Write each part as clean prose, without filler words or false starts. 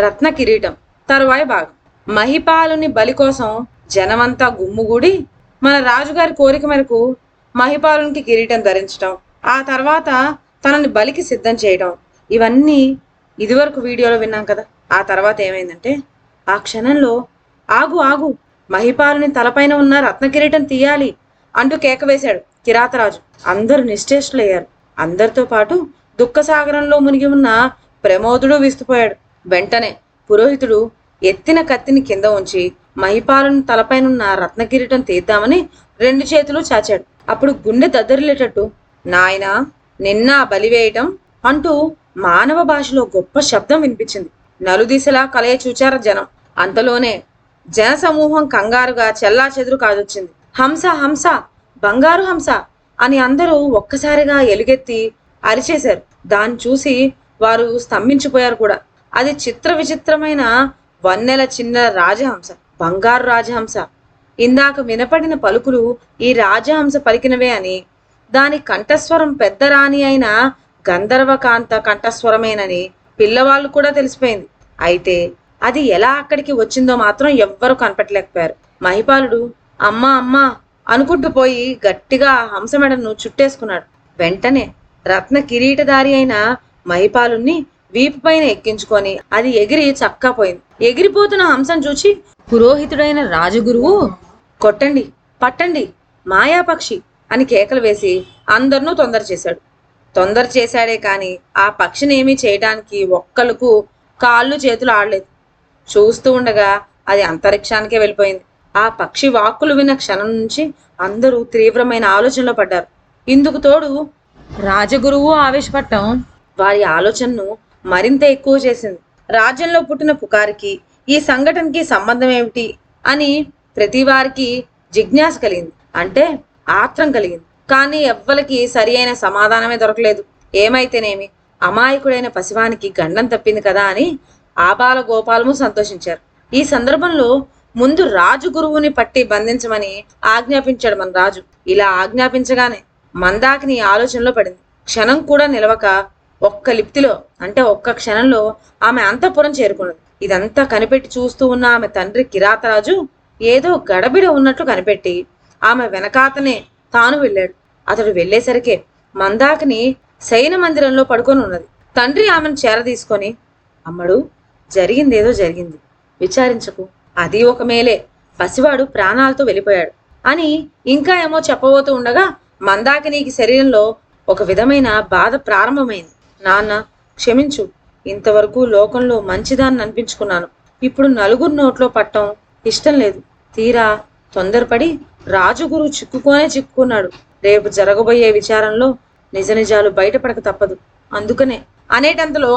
రత్న కిరీటం తరువాయి భాగం. మహిపాలుని బలి కోసం జనమంతా గుమ్ముగూడి మన రాజుగారి కోరిక మేరకు మహిపాలునికి కిరీటం ధరించడం, ఆ తర్వాత తనని బలికి సిద్ధం చేయడం, ఇవన్నీ ఇదివరకు వీడియోలో విన్నాం కదా. ఆ తర్వాత ఏమైందంటే, ఆ క్షణంలో ఆగు ఆగు, మహిపాలుని తలపైన ఉన్న రత్న కిరీటం తీయాలి అంటూ కేక వేశాడు కిరాతరాజు. అందరూ నిశ్చేష్టులయ్యారు. అందరితో పాటు దుఃఖసాగరంలో మునిగి ఉన్న ప్రమోదుడు విస్తుపోయాడు. వెంటనే పురోహితుడు ఎత్తిన కత్తిని కింద ఉంచి మహిపాలుని తలపైనున్న రత్న కిరీటం తీద్దామని 2 చేతులు చాచాడు. అప్పుడు గుండె దద్దరిల్లేటట్టు, నాయనా నిన్న బలివేయటం అంటూ మానవ భాషలో గొప్ప శబ్దం వినిపించింది. నలుదిశలా కలయ చూచారు జనం. అంతలోనే జన సమూహం కంగారుగా చెల్లా చెదురు కాదొచ్చింది. హంస హంస, బంగారు హంస అని అందరూ ఒక్కసారిగా ఎలుగెత్తి అరిచేశారు. దాన్ని చూసి వారు స్తంభించిపోయారు కూడా. అది చిత్ర విచిత్రమైన వన్నెల చిన్న రాజహంస, బంగారు రాజహంస. ఇందాక వినపడిన పలుకులు ఈ రాజహంస పలికినవే అని, దాని కంఠస్వరం పెద్ద రాణి అయిన గంధర్వకాంత కంఠస్వరమేనని పిల్లవాళ్ళు కూడా తెలిసిపోయింది. అయితే అది ఎలా అక్కడికి వచ్చిందో మాత్రం ఎవ్వరూ కనిపెట్టలేకపోయారు. మహిపాలుడు అమ్మా అమ్మా అనుకుంటూ పోయి గట్టిగా హంస మెడను చుట్టేసుకున్నాడు. వెంటనే రత్న కిరీటధారి అయిన మహిపాలుని వీపు పైన ఎక్కించుకొని అది ఎగిరి చక్కాపోయింది. ఎగిరిపోతున్న హంసను చూచి పురోహితుడైన రాజగురువు, కొట్టండి పట్టండి మాయాపక్షి అని కేకలు వేసి అందరినూ తొందర చేశాడే కాని ఆ పక్షిని ఏమీ చేయడానికి ఒక్కలకు కాళ్ళు చేతులు ఆడలేదు. చూస్తూ ఉండగా అది అంతరిక్షానికే వెళ్ళిపోయింది. ఆ పక్షి వాక్కులు విన్న క్షణం నుంచి అందరూ తీవ్రమైన ఆలోచనలో పడ్డారు. ఇందుకు తోడు రాజగురువు ఆవేశపడటం వారి ఆలోచనను మరింత ఎక్కువ చేసింది. రాజ్యంలో పుట్టిన పుకారికి ఈ సంఘటనకి సంబంధం ఏమిటి అని ప్రతి వారికి జిజ్ఞాస కలిగింది, అంటే ఆత్రం కలిగింది. కానీ ఎవ్వరికి సరి అయిన సమాధానమే దొరకలేదు. ఏమైతేనేమి అమాయకుడైన పసివానికి గండం తప్పింది కదా అని ఆబాల గోపాలము సంతోషించారు. ఈ సందర్భంలో ముందు రాజు గురువుని పట్టి బంధించమని ఆజ్ఞాపించాడు మన రాజు. ఇలా ఆజ్ఞాపించగానే మందాకిని ఆలోచనలో పడింది. క్షణం కూడా నిలవక ఒక్క లిప్తిలో, అంటే ఒక్క క్షణంలో ఆమె అంతఃపురం చేరుకున్నది. ఇదంతా కనిపెట్టి చూస్తూ ఉన్న ఆమె తండ్రి కిరాతరాజు ఏదో గడబిడ ఉన్నట్లు కనిపెట్టి ఆమె వెనకాతనే తాను వెళ్ళాడు. అతడు వెళ్లేసరికే మందాకిని శయన మందిరంలో పడుకొని ఉన్నది. తండ్రి ఆమెను చేరదీసుకొని, అమ్మడు, జరిగిందేదో జరిగింది, విచారించకు, అది ఒక మేలే, పసివాడు ప్రాణాలతో వెళ్ళిపోయాడు అని ఇంకా ఏమో చెప్పబోతూ ఉండగా మందాకినికి శరీరంలో ఒక విధమైన బాధ ప్రారంభమైంది. నాన్న క్షమించు, ఇంతవరకు లోకంలో మంచిదాన్ని అనిపించుకున్నాను. ఇప్పుడు నలుగురు నోట్లో పట్టం ఇష్టం లేదు. తీరా తొందరపడి రాజుగురు చిక్కుకున్నాడు. రేపు జరగబోయే విచారంలో నిజ నిజాలు బయటపడక తప్పదు. అందుకనే అనేటంతలో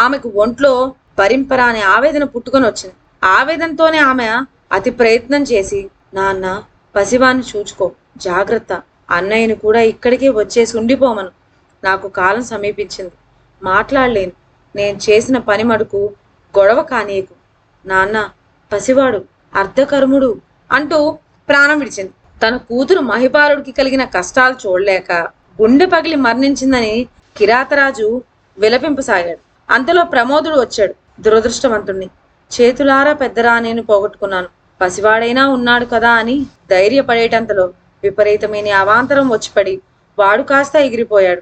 ఆమెకు ఒంట్లో భరింపరాని ఆవేదన పుట్టుకొని వచ్చింది. ఆవేదనతోనే ఆమె అతి ప్రయత్నం చేసి, నాన్న పసివాన్ని చూచుకో, జాగ్రత్త, అన్నయ్యను కూడా ఇక్కడికే వచ్చేసి ఉండిపోమను. నాకు కాలం సమీపించింది, మాట్లాడలేను. నేను చేసిన పని మడుకు గొడవ కానీయకు. నాన్న పసివాడు అర్ధకర్ముడు అంటూ ప్రాణం విడిచింది. తన కూతురు మహిపాలుడికి కలిగిన కష్టాలు చూడలేక గుండె పగిలి మరణించిందని కిరాతరాజు విలపింపసాగాడు. అంతలో ప్రమోదుడు వచ్చాడు. దురదృష్టవంతుణ్ణి, చేతులారా పెద్దరాణిని పోగొట్టుకున్నాను, పసివాడైనా ఉన్నాడు కదా అని ధైర్యపడేటంతలో విపరీతమైన అవాంతరం వచ్చిపడి వాడు కాస్త ఎగిరిపోయాడు.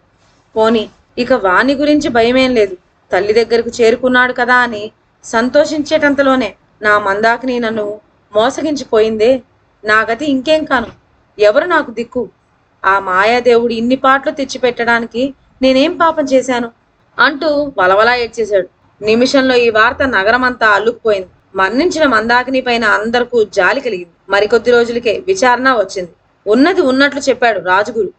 పోని ఇక వాణి గురించి భయమేం లేదు, తల్లి దగ్గరకు చేరుకున్నాడు కదా అని సంతోషించేటంతలోనే నా మందాకిని నన్ను మోసగించిపోయిందే. నా గతి ఇంకేం కాను, ఎవరు నాకు దిక్కు? ఆ మాయాదేవుడు ఇన్ని పాటలు తెచ్చిపెట్టడానికి నేనేం పాపం చేశాను అంటూ వలవలా ఏడ్చేశాడు. నిమిషంలో ఈ వార్త నగరమంతా అల్లుకుపోయింది. మరణించిన మందాకిని పైన అందరికీ జాలి కలిగింది. మరికొద్ది రోజులకే విచారణ వచ్చింది. ఉన్నది ఉన్నట్లు చెప్పాడు రాజుగురు.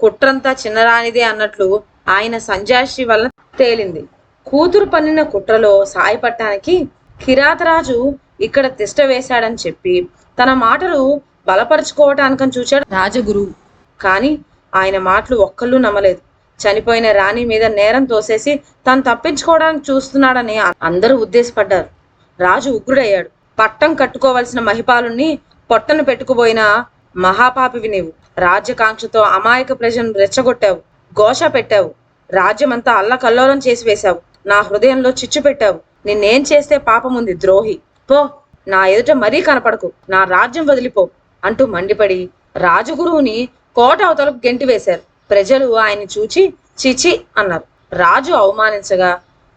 కుట్రంతా చిన్నరానిదే అన్నట్లు ఆయన సంజాషి వల్ల తేలింది. కూతురు పన్నిన కుట్రలో సాయపడటానికి కిరాతరాజు ఇక్కడ తిష్ట వేశాడని చెప్పి తన మాటలు బలపరుచుకోవటానికని చూశాడు రాజగురు. కానీ ఆయన మాటలు ఒక్కళ్ళు నమ్మలేదు. చనిపోయిన రాణి మీద నేరం తోసేసి తను తప్పించుకోవడానికి చూస్తున్నాడని అందరూ ఉద్దేశపడ్డారు. రాజు ఉగ్రుడయ్యాడు. పట్టం కట్టుకోవలసిన మహిపాలుని పొట్టను పెట్టుకుపోయిన మహాపాపివి నీవు. రాజ్యకాంక్షతో అమాయక ప్రజలను రెచ్చగొట్టావు, ఘోష పెట్టావు, రాజ్యమంతా అల్లకల్లోలం చేసి వేశావు, నా హృదయంలో చిచ్చు పెట్టావు. నిన్నేం చేస్తే పాపముంది ద్రోహి, పో, నా ఎదుట మరీ కనపడకు, నా రాజ్యం వదిలిపో అంటూ మండిపడి రాజగురువుని కోట అవతలకు గెంటివేశారు. ప్రజలు ఆయన్ని చూచి చీచి అన్నారు. రాజు అవమానించగా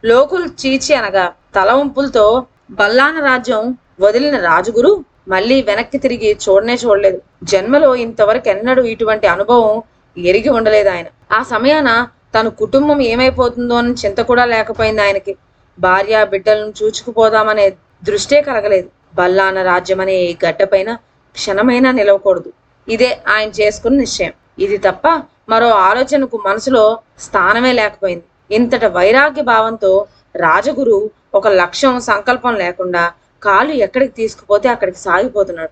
లోకులు చీచి అనగా తలవంపులతో బల్లాన రాజ్యం వదిలిన రాజుగురు మళ్ళీ వెనక్కి తిరిగి చూడలేదు. జన్మలో ఇంతవరకు ఎన్నడూ ఇటువంటి అనుభవం ఎరిగి ఉండలేదు ఆయన. ఆ సమయాన తన కుటుంబం ఏమైపోతుందో అని చింత కూడా లేకపోయింది ఆయనకి. భార్య బిడ్డలను చూచుకుపోదామనే దృష్టే కలగలేదు. బల్లాన రాజ్యం అనే ఈ గడ్డపైన క్షణమైనా నిలవకూడదు. ఇదే ఆయన చేసుకున్న నిశ్చయం. ఇది తప్ప మరో ఆలోచనకు మనసులో స్థానమే లేకపోయింది. ఇంతట వైరాగ్య భావంతో రాజగురు ఒక లక్ష్యం సంకల్పం లేకుండా కాలు ఎక్కడికి తీసుకుపోతే అక్కడికి సాగిపోతున్నాడు.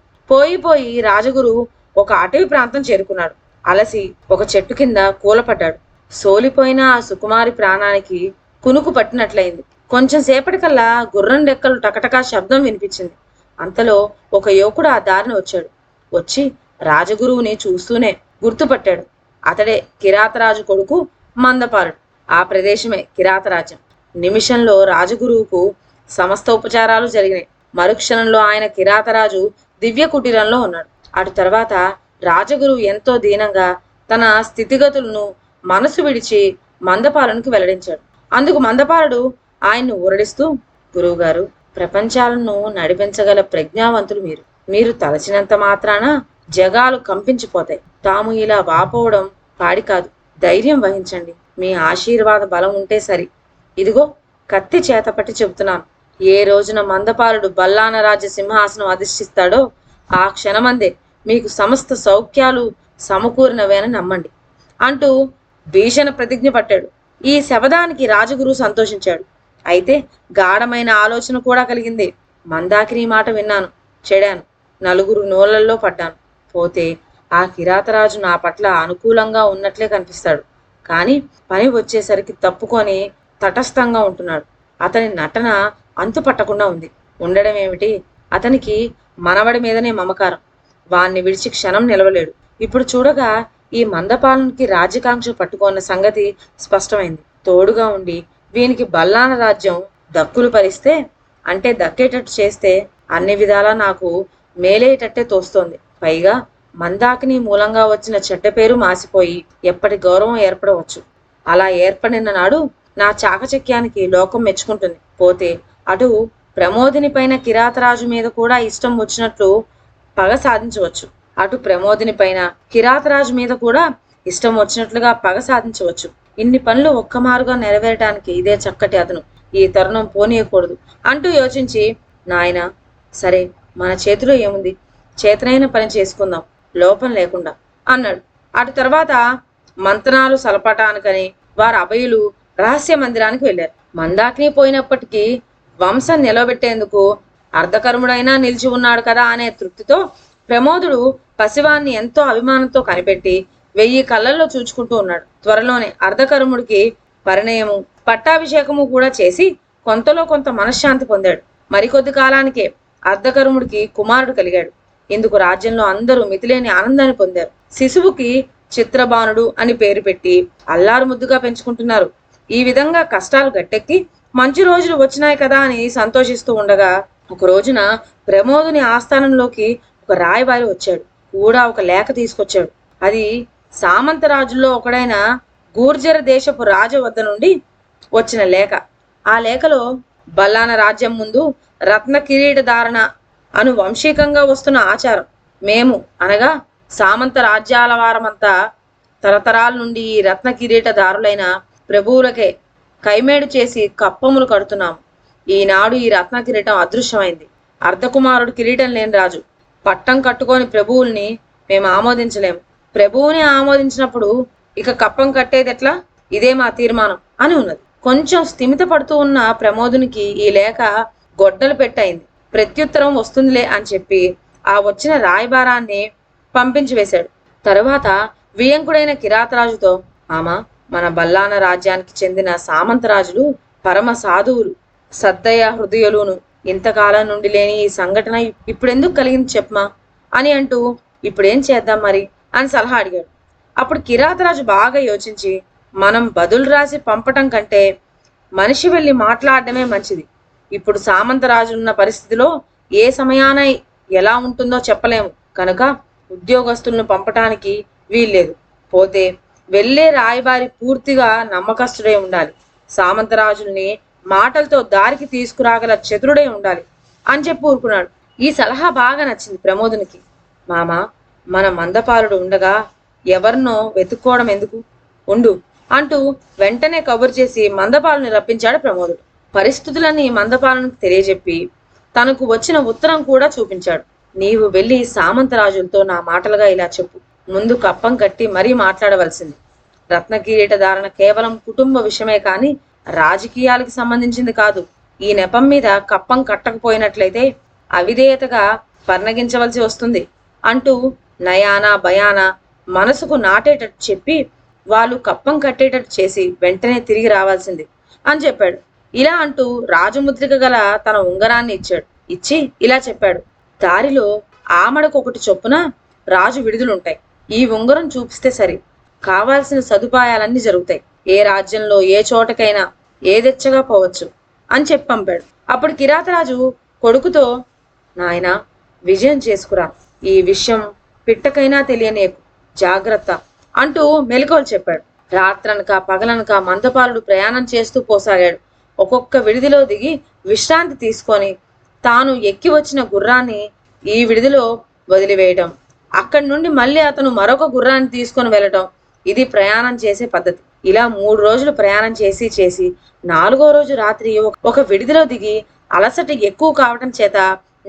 పోయి రాజగురు ఒక అటవీ ప్రాంతం చేరుకున్నాడు. అలసి ఒక చెట్టు కింద కూలపడ్డాడు. సోలిపోయిన ఆ సుకుమారి ప్రాణానికి కునుకు పట్టినట్లయింది. కొంచెం సేపటికల్లా గుర్రం డెక్కలు టకటకా శబ్దం వినిపించింది. అంతలో ఒక యువకుడు ఆ దారిని వచ్చాడు. వచ్చి రాజగురువుని చూస్తూనే గుర్తుపట్టాడు. అతడే కిరాతరాజు కొడుకు మందపాలుడు. ఆ ప్రదేశమే కిరాతరాజ్యం. నిమిషంలో రాజగురువుకు సమస్త ఉపచారాలు జరిగినాయి. మరుక్షణంలో ఆయన కిరాతరాజు దివ్య కుటీరంలో ఉన్నాడు. అటు తర్వాత రాజగురువు ఎంతో దీనంగా తన స్థితిగతులను మనసు విడిచి మందపాలనికి వెల్లడించాడు. అందుకు మందపాలుడు ఆయన్ను ఊరడిస్తూ, గురువుగారు, ప్రపంచాలను నడిపించగల ప్రజ్ఞావంతులు మీరు తలచినంత మాత్రాన జగాలు కంపించిపోతాయి. తాము ఇలా వాపోవడం పాడి కాదు. ధైర్యం వహించండి. మీ ఆశీర్వాద బలం ఉంటే సరి. ఇదిగో కత్తి చేతపట్టి చెబుతున్నాను. ఏ రోజున మందపాలుడు బల్లాన రాజ్య సింహాసనం అధిష్ఠిస్తాడో ఆ క్షణమందే మీకు సమస్త సౌఖ్యాలు సమకూరినవేని నమ్మండి అంటూ భీషణ ప్రతిజ్ఞ పట్టాడు. ఈ శబదానికి రాజగురు సంతోషించాడు. అయితే గాఢమైన ఆలోచన కూడా కలిగింది. మందాకిని మాట విన్నాను, చెడాను, నలుగురు నోళ్లల్లో పడ్డాను. పోతే ఆ కిరాతరాజు నా పట్ల అనుకూలంగా ఉన్నట్లే కనిపిస్తాడు. కానీ పని వచ్చేసరికి తప్పుకొని తటస్థంగా ఉంటున్నాడు. అతని నటన అంతు పట్టకుండా ఉంది. ఉండడం ఏమిటి, అతనికి మనవడి మీదనే మమకారం. వాణ్ణి విడిచి క్షణం నిలవలేడు. ఇప్పుడు చూడగా ఈ మందపాలనికి రాజ్యకాంక్ష పట్టుకున్న సంగతి స్పష్టమైంది. తోడుగా ఉండి వీనికి బల్లాన రాజ్యం దక్కులు పరిస్తే, అంటే దక్కేటట్టు చేస్తే అన్ని విధాలా నాకు మేలేటట్టే తోస్తోంది. పైగా మందాకిని మూలంగా వచ్చిన చెడ్డ పేరు మాసిపోయి ఎప్పటి గౌరవం ఏర్పడవచ్చు. అలా ఏర్పడిన నాడు నా చాకచక్యానికి లోకం మెచ్చుకుంటుంది. పోతే అటు ప్రమోదిని పైన కిరాతరాజు మీద కూడా ఇష్టం వచ్చినట్లు పగ సాధించవచ్చు. అటు ప్రమోదిని పైన కిరాతరాజు మీద కూడా ఇష్టం వచ్చినట్లుగా పగ సాధించవచ్చు. ఇన్ని పనులు ఒక్కమారుగా నెరవేరటానికి ఇదే చక్కటి అతను. ఈ తరుణం పోనీయకూడదు అంటూ యోచించి, నాయన, సరే, మన చేతిలో ఏముంది, చేతనైన పని చేసుకుందాం లోపం లేకుండా అన్నాడు. అటు తర్వాత మంతనాలు సలపటానికని వారు అభయులు రహస్య మందిరానికి వెళ్ళారు. మందాకిని పోయినప్పటికీ వంశం నిలబెట్టేందుకు అర్ధకర్ముడైనా నిలిచి ఉన్నాడు కదా అనే తృప్తితో ప్రమోదుడు పసివాన్ని ఎంతో అభిమానంతో కనిపెట్టి 1000 కళ్ళల్లో చూచుకుంటూ ఉన్నాడు. త్వరలోనే అర్ధకర్ముడికి పరిణయము, పట్టాభిషేకము కూడా చేసి కొంతలో కొంత మనశ్శాంతి పొందాడు. మరికొద్ది కాలానికే అర్ధకర్ముడికి కుమారుడు కలిగాడు. ఇందుకు రాజ్యంలో అందరూ మితిలేని ఆనందాన్ని పొందారు. శిశువుకి చిత్రబాణుడు అని పేరు పెట్టి అల్లారు ముద్దుగా పెంచుకుంటున్నారు. ఈ విధంగా కష్టాలు గట్టెక్కి మంచి రోజులు వచ్చినాయి కదా అని సంతోషిస్తూ ఉండగా ఒక రోజున ప్రమోదుని ఆస్థానంలోకి ఒక రాయబారి వచ్చాడు. కూడా ఒక లేఖ తీసుకొచ్చాడు. అది సామంతరాజుల్లో ఒకడైన గూర్జర దేశపు రాజు వద్ద నుండి వచ్చిన లేఖ. ఆ లేఖలో బల్లాన రాజ్యం ముందు రత్న కిరీట ధారణ అను వంశీకంగా వస్తున్న ఆచారం. మేము అనగా సామంత రాజ్యాల వారమంతా తరతరాల నుండి ఈ రత్న కిరీట దారులైన ప్రభువులకే కైమేడు చేసి కప్పములు కడుతున్నాము. ఈనాడు ఈ రత్న కిరీటం అదృశ్యమైంది. అర్ధకుమారుడు కిరీటం లేని రాజు. పట్టం కట్టుకొని ప్రభువుల్ని మేము ఆమోదించలేము. ప్రభువుని ఆమోదించినప్పుడు ఇక కప్పం కట్టేది ఎట్లా? ఇదే మా తీర్మానం అని ఉన్నది. కొంచెం స్థిమిత పడుతూ ఉన్న ప్రమోదునికి ఈ లేఖ గొడ్డలు పెట్టయింది. ప్రత్యుత్తరం వస్తుందిలే అని చెప్పి ఆ వచ్చిన రాయబారాన్ని పంపించి వేశాడు. తరువాత వియంకుడైన కిరాతరాజుతో, మామా, మన బల్లాన రాజ్యానికి చెందిన సామంతరాజులు పరమ సాధువులు, సద్దయ హృదయులును. ఇంతకాలం నుండి లేని ఈ సంఘటన ఇప్పుడెందుకు కలిగింది చెప్పమా అని అంటూ, ఇప్పుడేం చేద్దాం మరి అని సలహా అడిగాడు. అప్పుడు కిరాతరాజు బాగా యోచించి, మనం బదులు రాసి పంపటం కంటే మనిషి వెళ్ళి మాట్లాడడమే మంచిది. ఇప్పుడు సామంతరాజు ఉన్న పరిస్థితిలో ఏ సమయాన ఎలా ఉంటుందో చెప్పలేము కనుక ఉద్యోగస్తులను పంపటానికి వీల్లేదు. పోతే వెళ్ళే రాయబారి పూర్తిగా నమ్మకస్తుడై ఉండాలి. సామంతరాజుల్ని మాటలతో దారికి తీసుకురాగల చతురుడై ఉండాలి అని చెప్పి ఊరుకున్నాడు. ఈ సలహా బాగా నచ్చింది ప్రమోదునికి. మామ, మన మందపాలుడు ఉండగా ఎవరినో వెతుక్కోవడం ఎందుకు, ఉండు అంటూ వెంటనే కబురు చేసి మందపాలుని రప్పించాడు ప్రమోదుడు. పరిస్థితులన్నీ మందపాలనికి తెలియజెప్పి తనకు వచ్చిన ఉత్తరం కూడా చూపించాడు. నీవు వెళ్ళి సామంతరాజులతో నా మాటలుగా ఇలా చెప్పు. ముందు కప్పం కట్టి మరీ మాట్లాడవలసింది. రత్నకిరీట ధారణ కేవలం కుటుంబ విషయమే కాని రాజకీయాలకు సంబంధించింది కాదు. ఈ నెపం మీద కప్పం కట్టకపోయినట్లయితే అవిధేయతగా పర్ణగించవలసి వస్తుంది అంటూ నయానా భయానా మనసుకు నాటేటట్టు చెప్పి వాళ్ళు కప్పం కట్టేటట్టు చేసి వెంటనే తిరిగి రావాల్సింది అని చెప్పాడు. ఇలా అంటూ రాజముద్రిక గల తన ఉంగరాన్ని ఇచ్చాడు. ఇచ్చి ఇలా చెప్పాడు, దారిలో ఆమడకు ఒకటి చొప్పున రాజు విడుదలుంటాయి. ఈ ఉంగరం చూపిస్తే సరి, కావాల్సిన సదుపాయాలన్నీ జరుగుతాయి. ఏ రాజ్యంలో ఏ చోటకైనా ఏదెచ్చగా పోవచ్చు అని చెప్పి పంపాడు. అప్పుడు కిరాతరాజు కొడుకుతో, నాయన విజయం చేసుకురా, ఈ విషయం పిట్టకైనా తెలియనేకు, జాగ్రత్త అంటూ మెలకువలు చెప్పాడు. రాత్రనక పగలనక మందపాలుడు ప్రయాణం చేస్తూ పోసాగాడు. ఒక్కొక్క విడిదిలో దిగి విశ్రాంతి తీసుకొని తాను ఎక్కి వచ్చిన గుర్రాన్ని ఈ విడిదిలో వదిలివేయటం, అక్కడి నుండి మళ్ళీ అతను మరొక గుర్రాన్ని తీసుకొని వెళ్ళటం, ఇది ప్రయాణం చేసే పద్ధతి. ఇలా 3 రోజులు ప్రయాణం చేసి 4వ రోజు రాత్రి ఒక విడిదిలో దిగి అలసట ఎక్కువ కావటం చేత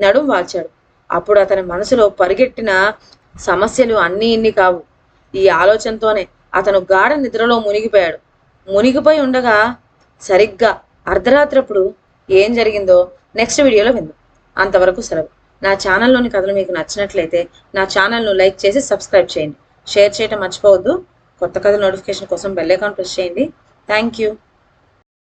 నడుం వాల్చాడు. అప్పుడు అతని మనసులో పరిగెట్టిన సమస్యలు అన్నీ ఇన్ని కావు. ఈ ఆలోచనతోనే అతను గాఢ నిద్రలో మునిగిపోయాడు. మునిగిపోయి ఉండగా సరిగ్గా అర్ధరాత్రప్పుడు ఏం జరిగిందో నెక్స్ట్ వీడియోలో విందాం. అంతవరకు సెలవు. నా ఛానల్లోని కథలు మీకు నచ్చినట్లయితే నా ఛానల్ను లైక్ చేసి సబ్స్క్రైబ్ చేయండి. షేర్ చేయటం మర్చిపోవద్దు. కొత్త కథల నోటిఫికేషన్ కోసం బెల్ ఐకాన్ ప్రెస్ చేయండి. Thank you.